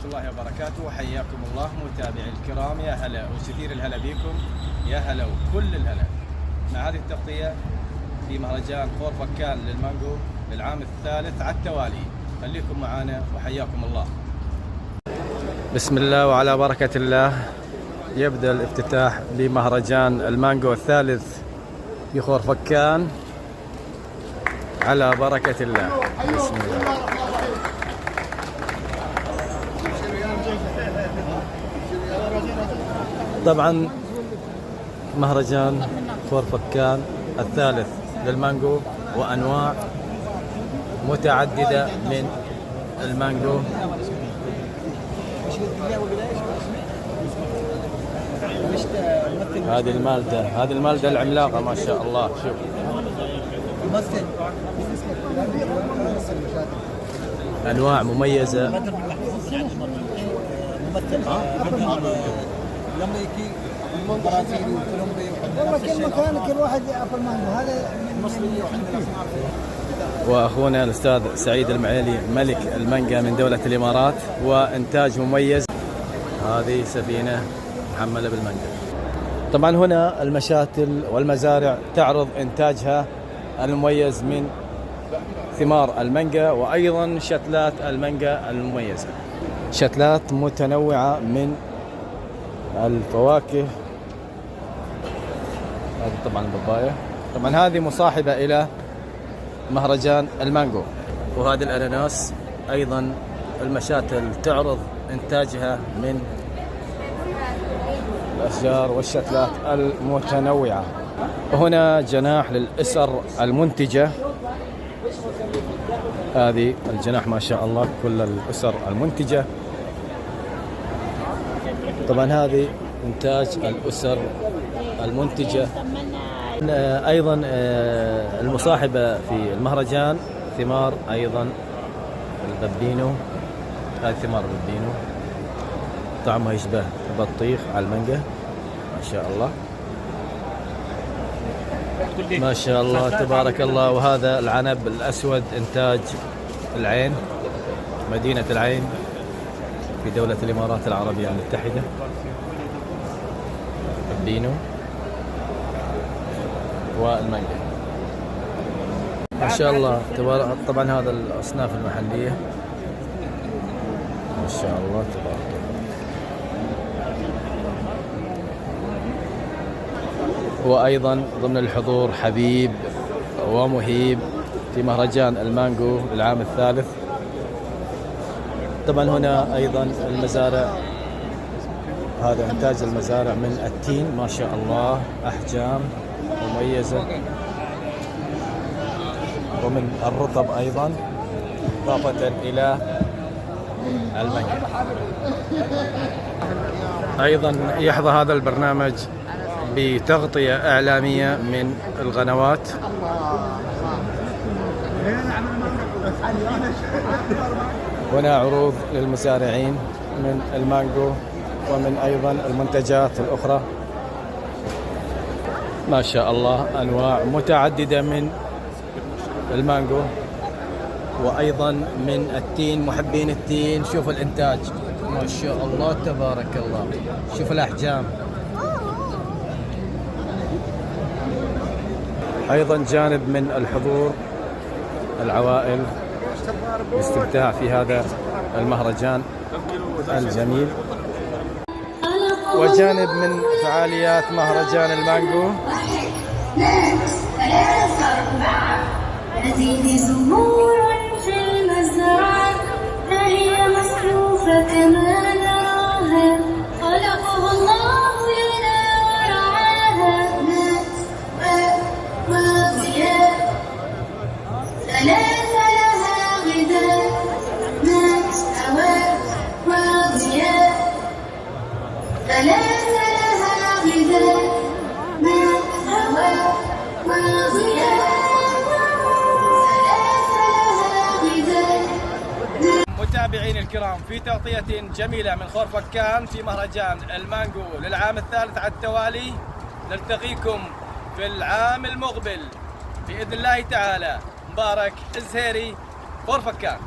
الله وبركاته. حياكم الله متابعي الكرام، يا هلا وكثير الهلا بكم، يا هلا وكل الهلا مع هذه التغطية في مهرجان خور فكان للمانجو للعام الثالث على التوالي. خليكم معنا وحياكم الله. بسم الله وعلى بركة الله يبدأ الافتتاح بمهرجان المانجو الثالث في خور فكان على بركة الله. بسم الله. طبعا مهرجان خور فكان الثالث للمانجو وأنواع متعددة من المانجو. هذه المالدة العملاقة ما شاء الله. شوف أنواع مميزة. والله كل مكان كل واحد ياكل مانجو. هذا واخونا الاستاذ سعيد المعيلي ملك المانجا من دولة الامارات وانتاج مميز. هذه سفينة محملة بالمانجا. طبعا هنا المشاتل والمزارع تعرض انتاجها المميز من ثمار المانجا وايضا شتلات المانجا المميزة، شتلات متنوعة من الفواكه. هذه طبعا البابايا، طبعا هذه مصاحبة إلى مهرجان المانجو. وهذه الأناناس أيضا المشاتل تعرض إنتاجها من الأشجار والشتلات المتنوعة. وهنا جناح للأسر المنتجة. هذه الجناح ما شاء الله كل الأسر المنتجة. طبعا هذه إنتاج الأسر المنتجة. أيضا المصاحبة في المهرجان ثمار أيضا البابينو. هذه ثمار البابينو طعمها يشبه البطيخ على المانجا ما شاء الله ما شاء الله تبارك الله. وهذا العنب الأسود إنتاج العين، مدينة العين في دولة الإمارات العربية المتحدة. البينو والمانجا ما شاء الله تبارك. طبعا هذا الأصناف المحلية ما شاء الله تبارك الله. وأيضا ضمن الحضور حبيب ومهيب في مهرجان المانجو للعام الثالث. طبعا هنا أيضا المزارع، هذا إنتاج المزارع من التين ما شاء الله، أحجام مميزة، ومن الرطب أيضا إضافة إلى المانجا. أيضا يحظى هذا البرنامج بتغطية إعلامية من القنوات. هنا عروض للمزارعين من المانجو ومن أيضا المنتجات الأخرى ما شاء الله. أنواع متعددة من المانجو وأيضا من التين. محبين التين شوف الإنتاج ما شاء الله تبارك الله. شوف الأحجام. أيضا جانب من الحضور العوائل الاستمتاع في هذا المهرجان الجميل. وجانب من فعاليات مهرجان المانجو هذه زهور في المزرعة فهي مصروفة كما نراها، خلقه الله لنا ورعاها. ماء وضياء ثلاثة لها غذاء. ماء هواء وضياء ثلاثة لها غذاء. ماء هواء وضياء. متابعين الكرام في تغطية جميلة من خور فكان في مهرجان المانجو للعام الثالث على التوالي. نلتقيكم في العام المقبل بإذن الله تعالى. مبارك الزهيري، خور فكان.